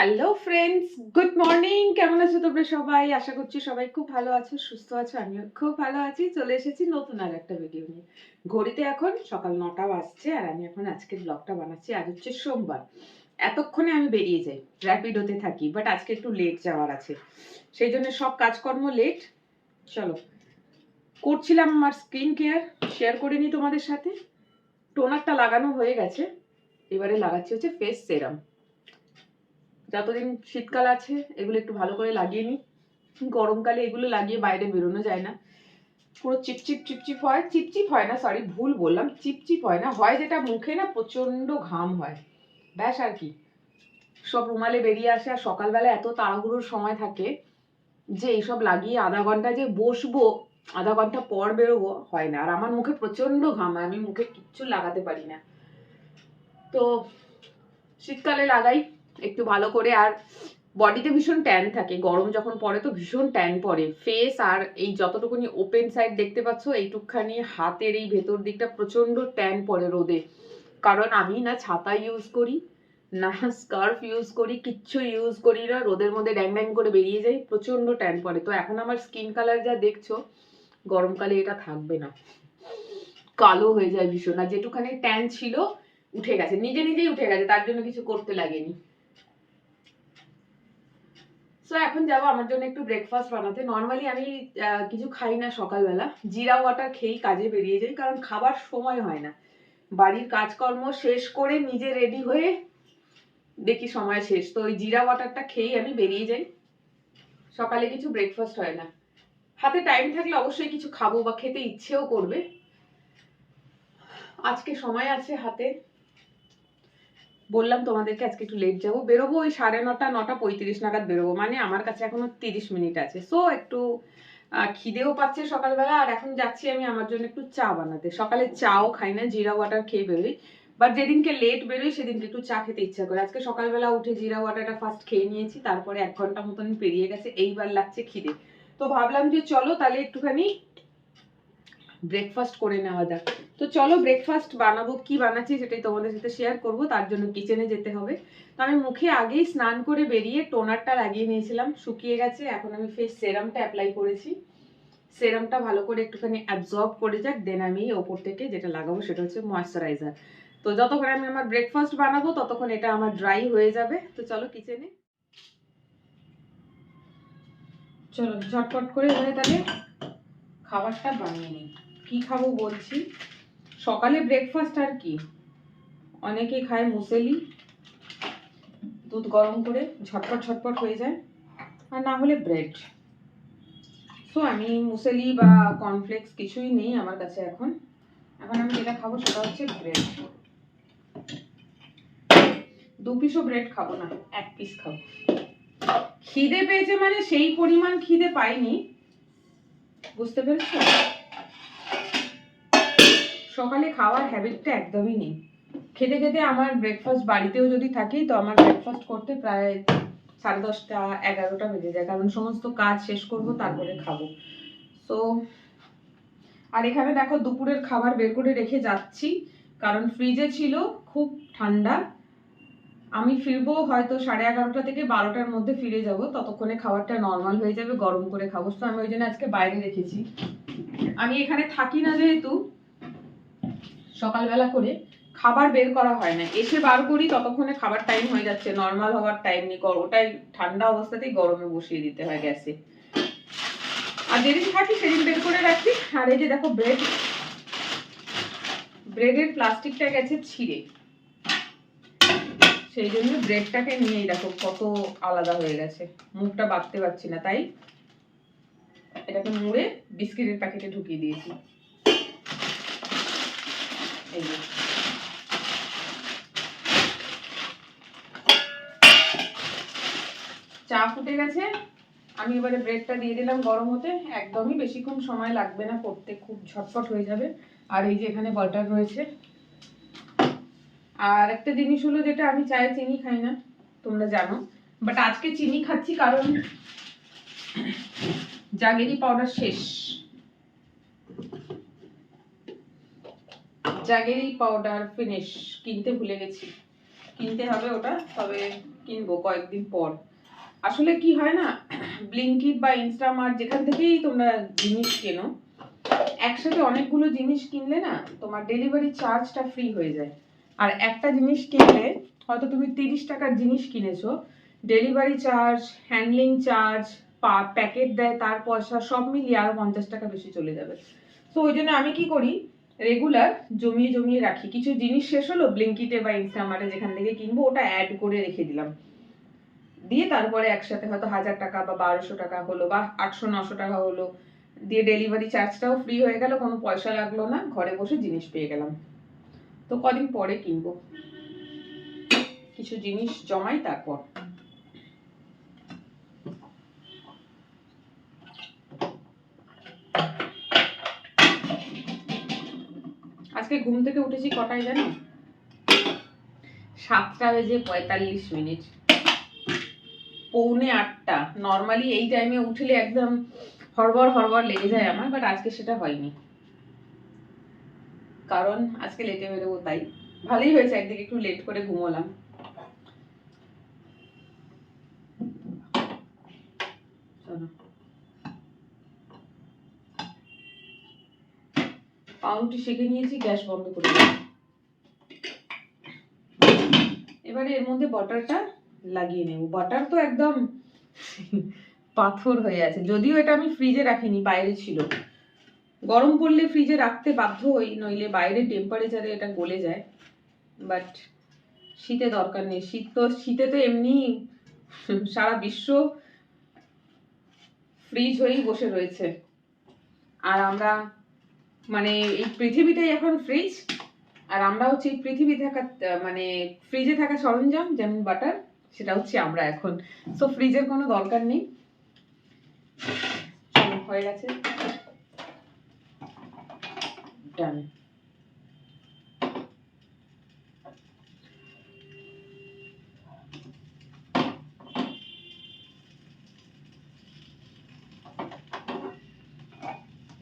Hello friends, good morning. কেমন আছো তোমরা সবাই? আশা করছি সবাই খুব ভালো আছো, সুস্থ আছো। আমিও খুব ভালো আছি। চলে এসেছি নতুন আর একটা ভিডিও নিয়ে। ঘড়িতে এখন সকাল 9টা বাজছে আর আমি এখন আজকের ব্লগটা বানাচ্ছি। আজ হচ্ছে সোমবার। এতক্ষণে আমি বেরিয়ে যাই, র্যাপিডোতে থাকি, বাট আজকে একটু লেট যাওয়ার আছে, সেই জন্য সব কাজকর্ম লেট। চলো, করছিলাম আমার স্কিন কেয়ার, শেয়ার করে নিই তোমাদের সাথে। টোনারটা লাগানো হয়ে গেছে, এবারে লাগাচ্ছি হচ্ছে ফেস সেরাম। যতদিন শীতকাল আছে এগুলো একটু ভালো করে লাগিয়ে নিই। গরমকালে এগুলো লাগিয়ে বাইরে বেরোনো যায় না, পুরো চিপচিপ চিপচিপ হয়। চিপচিপ হয় না, সরি ভুল বললাম, চিপচিপ হয় না, হয় যেটা মুখে না প্রচন্ড ঘাম হয়, ব্যাস আর কি। সব রুমালে বেরিয়ে আসে আর সকালবেলা এত তাড়াহুড়োর সময় থাকে যে এইসব লাগিয়ে আধা ঘন্টা যে বসবো, আধা ঘন্টা পর বেরোবো, হয় না। আর আমার মুখে প্রচন্ড ঘাম হয়, আমি মুখে কিচ্ছু লাগাতে পারি না। তো শীতকালে লাগাই একটু ভালো করে। আর বডিতে ভীষণ ট্যান থাকে, গরম যখন পড়ে তো ভীষণ ট্যান পড়ে ফেস। আর এই যতটুকুনি ওপেন সাইড দেখতে পাচ্ছ, এইটুকখানি হাতের এই ভেতর দিকটা প্রচন্ড ট্যান পড়ে রোদে। কারণ আমি না ছাতা ইউজ করি, না স্কার্ফ ইউজ করি, কিচ্ছু ইউজ করি না। রোদের মধ্যে ড্যাং ড্যাং করে বেরিয়ে যাই, প্রচন্ড ট্যান পড়ে। তো এখন আমার স্কিন কালার যা দেখছো, গরমকালে এটা থাকবে না, কালো হয়ে যায় ভীষণ। আর যেটুখানি ট্যান ছিল উঠে গেছে, নিজে নিজেই উঠে গেছে, তার জন্য কিছু করতে লাগেনি। সো এখন যাবো আমার জন্য একটু ব্রেকফাস্ট বানাতে। নর্মালি আমি কিছু খাই না সকালবেলা, জিরা ওয়াটার খেয়েই কাজে বেরিয়ে যাই, কারণ খাবার সময় হয় না। বাড়ির কাজকর্ম শেষ করে নিজে রেডি হয়ে দেখি সময় শেষ, তো ওই জিরা ওয়াটারটা খেয়েই আমি বেরিয়ে যাই। সকালে কিছু ব্রেকফাস্ট হয় না। হাতে টাইম থাকলে অবশ্যই কিছু খাবো বা খেতে ইচ্ছেও করবে। আজকে সময় আছে হাতে, বললাম তোমাদেরকে আজকে একটু লেট যাবো, বেরোবো ওই 9:30 9:35 নাগাদ বেরোবো, মানে আমার কাছে এখনো 30 মিনিট আছে। সো একটু খিদেও পাচ্ছে সকালবেলা। আর এখন যাচ্ছি আমি আমার জন্য একটু চা বানাতে। সকালে চাও খাই না, জিরা ওয়াটার খেয়ে বেরোই, বাট যেদিনকে লেট বেরোই সেদিনকে একটু চা খেতে ইচ্ছা করে। আজকে সকালবেলা উঠে জিরা ওয়াটারটা ফার্স্ট খেয়ে নিয়েছি, তারপরে 1 ঘন্টা মতন পেরিয়ে গেছে, এইবার লাগছে খিদে। তো ভাবলাম যে চলো তাহলে একটুখানি ব্রেকফাস্ট করে নেওয়া যাক। তো চলো ব্রেকফাস্ট বানাবো, কি বানাচ্ছি সেটাই তোমাদের সাথে শেয়ার করব। তার জন্য কিচেনে যেতে হবে। তো আমি মুখে আগেই স্নান করে বেরিয়ে টোনারটা লাগিয়ে নিয়েছিলাম, শুকিয়ে গেছে। এখন আমি ফেস সেরামটা অ্যাপ্লাই করেছি। সেরামটা ভালো করে একটুখানি অ্যাবজর্ব করে যাক, দেন আমি ওপর থেকে যেটা লাগাবো সেটা হচ্ছে ময়েশ্চারাইজার। তো যতক্ষণ আমি আমার ব্রেকফাস্ট বানাবো ততক্ষণ এটা আমার ড্রাই হয়ে যাবে। তো চলো কিচেনে, চলো ঝটপট করে এবারে তাহলে খাবারটা বানিয়ে নিই। কি খাবো বলছি, সকালে ব্রেকফাস্ট আর কি, অনেকে খায় মুসেলি, দুধ গরম করে ঝটপট ঝটপট হয়ে যায়, আর না হলে ব্রেড। সো আমি মুসেলি বা কর্নফ্লেক্স কিছুই নেই আমার কাছে এখন। এখন আমি যেটা খাবো সেটা হচ্ছে ব্রেড। 2 পিসও ব্রেড খাবো না, 1 পিস খাবো। খিদে পেয়েছে মানে সেই পরিমাণ খিদে পাইনি, বুঝতে পেরেছো? সকালে খাওয়ার হ্যাবিটটা একদমই নেই। খেতে খেতে আমার ব্রেকফাস্ট বাড়িতেও যদি থাকি তো আমার ব্রেকফাস্ট করতে প্রায় 10:30 11টা বেজে যায়, কারণ সমস্ত কাজ শেষ করব তারপরে খাবো। তো আর এখানে দেখো দুপুরের খাবার বের করে রেখে যাচ্ছি, কারণ ফ্রিজে ছিল, খুব ঠান্ডা। আমি ফিরবো হয়তো 11:30 থেকে 12টার মধ্যে ফিরে যাব, ততক্ষণে খাবারটা নর্মাল হয়ে যাবে, গরম করে খাবো। তো আমি ওই জন্য আজকে বাইরে রেখেছি। আমি এখানে থাকি না যেহেতু, সকালবেলা করে খাবার বের করা হয় না, এসে বার করি ততক্ষণে খাবার টাইম হয়ে যাচ্ছে, নর্মাল হওয়ার টাইম নেই, ওটাই ঠান্ডা অবস্থাতেই গরমে বসিয়ে দিতে হয় গ্যাসে। আর যেদিন থাকি সেদিন বের করে রাখি। আর এই যে দেখো ব্রেড, ব্রেডের প্লাস্টিকটা গেছে ছিঁড়ে, সেই জন্য ব্রেডটাকে নিয়েই দেখো কত আলাদা হয়ে গেছে, মুখটা বাঁধতে পারছি না, তাই এটাকে মুড়ে বিস্কিটের প্যাকেটে ঢুকিয়ে দিয়েছি। এই যে চা ফুটে গেছে, আমি এবারে ব্রেডটা দিয়ে দিলাম গরম হতে। একদমই বেশিক্ষণ সময় লাগবে না করতে, খুব ঝটপট হয়ে যাবে। আর এই যে এখানে বাটার রয়েছে। আর একটা জিনিস হলো, যেটা আমি চায়ে চিনি খাই না তোমরা জানো, বাট আজকে চিনি খাচ্ছি কারণ জাগেরি পাউডার শেষ, জাগেরি পাউডার ফিনিশ, কিনতে ভুলে গেছি। কিনতে হবে ওটা, তবে কিনবো কয়েকদিন পর। আসলে কি হয় না, ব্লিঙ্কিট বা ইনস্টামার্ট যেখান থেকেই তোমরা জিনিস কেনো, একসাথে অনেকগুলো জিনিস কিনলে না তোমার ডেলিভারি চার্জটা ফ্রি হয়ে যায়। আর একটা জিনিস কিনলে হয়তো তুমি 30 টাকার জিনিস কিনেছো, delivery charge, handling charge, packet দেয় তার পয়সা সব মিলিয়ে আরো 50 টাকা বেশি চলে যাবে। তো ওই জন্য আমি কি করি, রেগুলার জমিয়ে জমিয়ে রাখি। কিছু জিনিস শেষ হলো ব্লিঙ্কিটে বা ইনস্টামার্টে যেখান থেকে কিনবো, ওটা অ্যাড করে রেখে দিলাম, দিয়ে তারপরে একসাথে হয়তো 1000 টাকা বা 1200 টাকা হলো বা 800-900 টাকা হলো, দিয়ে ডেলিভারি চার্জটাও ফ্রি হয়ে গেল, কোনো পয়সা লাগলো না, ঘরে বসে জিনিস পেয়ে গেলাম। তো কদিন পরে কিনবো, কিছু জিনিস জমাই তারপর। আজকে ঘুম থেকে উঠেছি কটায় জানো? 7:45। 7:45। নর্মালি এই টাইমে উঠলে একদম হড়বড় হড়বড় লেগে যায় আমার, বাট আজকে সেটা হয়নি, কারণ আজকে লেটে বেরোবো তাই। ভালোই হয়েছে, একদিকে একটু লেট করে ঘুমোলাম। পাউরুটি সেঁকে নিয়েছি, গ্যাস বন্ধ করে দিলাম। এবারে এর মধ্যে বাটারটা লাগিয়ে নেব। বাটার তো একদম পাথর হয়ে আছে, যদিও এটা আমি ফ্রিজে রাখিনি, বাইরে ছিল। গরম পড়লে ফ্রিজে রাখতে বাধ্য হই, নইলে বাইরে টেম্পারেচারে এটা গলে যায়। বাট শীতে দরকার নেই, শীতে তো এমনি সারা বিশ্ব ফ্রিজ হয়েই বসে রয়েছে, আর আমরা মানে এই পৃথিবীটাই এখন ফ্রিজ, আর আমরা হচ্ছে এই পৃথিবী থাকা মানে ফ্রিজে থাকা সরঞ্জাম, যেমন বাটার, সেটা হচ্ছে আমরা এখন। সো ফ্রিজের কোনো দরকার নেই। হয়ে গেছে, ডান।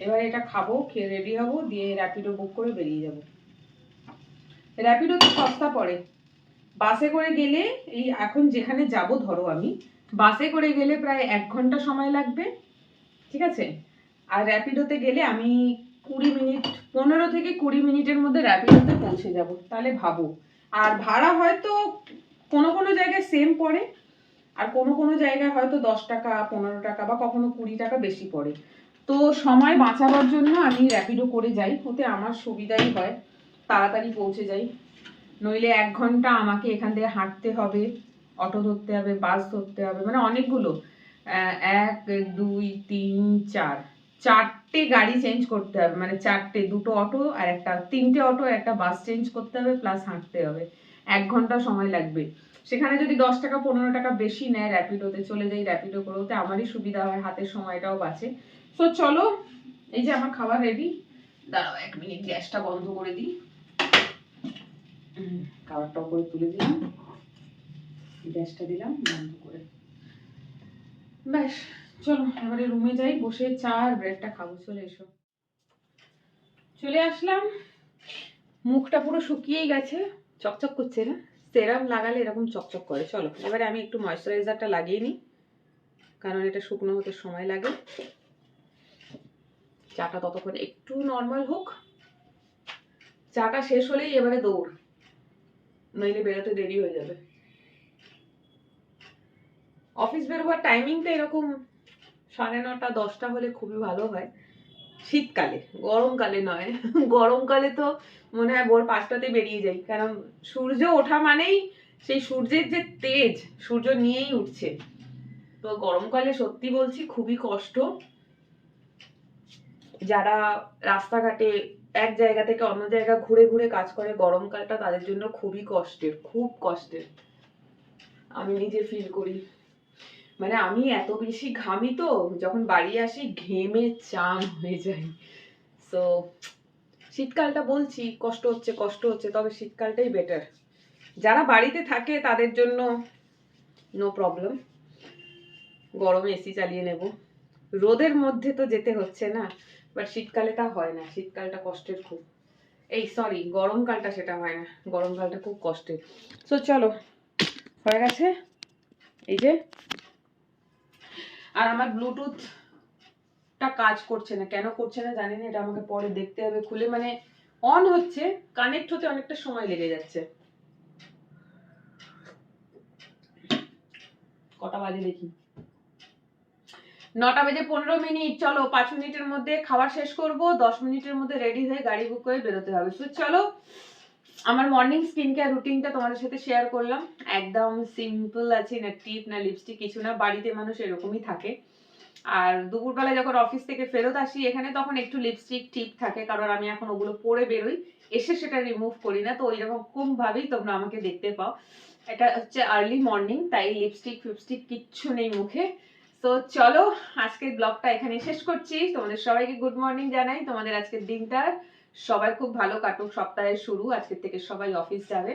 এবার এটা খাবো, খেয়ে রেডি হবো, দিয়ে র্যাপিডো বুক করে বেরিয়ে যাব। র্যাপিডো তো সস্তা পড়ে। বাসে করে গেলে, এই এখন যেখানে যাব, ধরো আমি বাসে করে গেলে প্রায় 1 ঘন্টা সময় লাগবে, ঠিক আছে? আর র্যাপিডোতে গেলে আমি 15 থেকে 20 মিনিটের মধ্যে র্যাপিডোতে পৌঁছে যাব। তাহলে ভাবো। আর ভাড়া হয়তো কোনো কোনো জায়গায় সেম পড়ে, আর কোনো কোনো জায়গায় হয়তো 10 টাকা, 15 টাকা বা কখনো 20 টাকা বেশি পড়ে। তো সময় বাঁচাবার জন্য আমি র্যাপিডো করে যাই, ওতে আমার সুবিধাই হয়, তাড়াতাড়ি পৌঁছে যাই। নইলে 1 ঘন্টা আমাকে এখান থেকে হাঁটতে হবে, অটো ধরতে হবে, বাস ধরতে হবে, মানে অনেকগুলো, 1 2 3 4 4টে গাড়ি চেঞ্জ করতে হবে, মানে 2টো অটো আর 3টে অটো আর একটা বাস চেঞ্জ করতে হবে, প্লাস হাঁটতে হবে। 1 ঘন্টা সময় লাগবে। সেখানে যদি 10 টাকা 15 টাকা বেশি নেয়, র্যাপিডোতে চলে যাই, র্যাপিডো করে, ওতে আমারই সুবিধা হয়, হাতের সময়টাও বাঁচে। তো চলো, এই যে আমার খাবার রেডি। দাঁড়াও 1 মিনিট, গ্যাসটা বন্ধ করে দিই। খাবারটা করে তুলে দিলাম, গ্যাসটা দিলাম বন্ধ করে। ব্যাস, চলো এবারে রুমে যাই, বসে চা আর ব্রেডটা খাবো। চলে এসো। চলে আসলাম, মুখটা পুরো শুকিয়েই গেছে, চকচক করছে না? সেরাম লাগালে এরকম চকচক করে। চলো এবারে আমি একটু ময়েশ্চারাইজারটা লাগিয়ে নিই, কারণ এটা শুকনো হতে সময় লাগে। চাটা ততক্ষণ একটু নর্মাল হোক, চাটা শেষ হলেই এবারে দৌড়, নইলে বেরোতে দেরি হয়ে যাবে। অফিস বেরোবার টাইমিংটা এরকম 9:30 10টা হলে খুবই ভালো হয়, শীতকালে। গরমকালে নয়, গরমকালে তো মনে হয় ভোর 5টাতে বেরিয়ে যাই, কারণ সূর্য ওঠা মানেই সেই সূর্যের যে তেজ, সূর্য নিয়েই উঠছে। তো গরমকালে সত্যি বলছি খুবই কষ্ট। যারা রাস্তাঘাটে এক জায়গা থেকে অন্য জায়গা ঘুরে ঘুরে কাজ করে, গরমকালটা তাদের জন্য খুবই কষ্টের, খুব কষ্টের। আমি নিজে ফিল করি, মানে আমি এত বেশি ঘামি তো, যখন বাড়ি আসি ঘেমে চান হয়ে যাই। তো শীতকালটা বলছি কষ্ট হচ্ছে, তবে শীতকালটাই বেটার। যারা বাড়িতে থাকে তাদের জন্য নো প্রবলেম, গরমে এসি চালিয়ে নেব, রোদের মধ্যে তো যেতে হচ্ছে না। বাট শীতকালে তা হয় না, শীতকালটা কষ্টের খুব। এই সরি গরমকালটা সেটা হয় না, গরমকালটা খুব কষ্টের। তো চলো হয়ে গেছে এই যে। আর আমার ব্লুটুথটা কাজ করছে না, কেন করছে না জানি না, এটা আমাকে পরে দেখতে হবে খুলে, মানে অন হচ্ছে, কানেক্ট হতে অনেকটা সময় লেগে যাচ্ছে। কটা বাজে দেখি, 9:15। চলো 5 মিনিটের মধ্যে খাবার শেষ করব, 10 মিনিটের মধ্যে রেডি হয়ে গাড়ি বুক করে বেরোতে হবে। তো চলো আমার মর্নিং স্কিন কেয়ার রুটিনটা তোমাদের সাথে শেয়ার করলাম। একদম সিম্পল আছে, না টিপ না লিপস্টিক কিছু না, বাড়িতে মানুষ এরকমই থাকে। আর দুপুরবেলা যখন অফিস থেকে ফেরত আসি এখানে, তখন একটু লিপস্টিক টিপ থাকে, কারণ আমি এখন ওগুলো পরে বেরোই, এসে সেটা রিমুভ করি না। তো ওইরকম ভাবেই তোমরা আমাকে দেখতে পাও। এটা হচ্ছে আর্লি মর্নিং, তাই লিপস্টিক ফিপস্টিক কিচ্ছু নেই মুখে। তো চলো আজকের ব্লগটা এখানে শেষ করছি। তোমাদের সবাইকে গুড মর্নিং জানাই। তোমাদের আজকের দিনটা সবাই খুব ভালো কাটুক, সপ্তাহের শুরু, আজকের থেকে সবাই অফিস যাবে।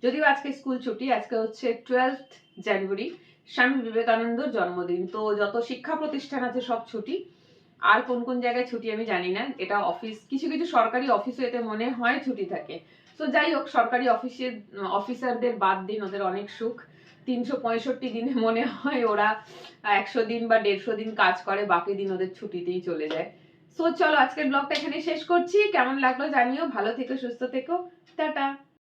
যদিও আজকে স্কুল ছুটি, আজকে হচ্ছে 12th জানুয়ারি, স্বামী বিবেকানন্দর জন্মদিন। তো যত শিক্ষা প্রতিষ্ঠান আছে সব ছুটি, আর কোন কোন জায়গায় ছুটি আমি জানি না। এটা অফিস, কিছু কিছু সরকারি অফিসে এতে মনে হয় ছুটি থাকে। তো যাই হোক, সরকারি অফিসারদের বাদ দিন, ওদের অনেক সুখ। 365 দিনে মনে হয় ওরা 100 দিন বা 150 দিন কাজ করে, বাকি দিন ওদের ছুটিতেই চলে যায়। তো চলো আজকের ব্লগটা এখানে শেষ করছি। কেমন লাগলো জানিও, ভালো থেকো, সুস্থ থেকো, টাটা।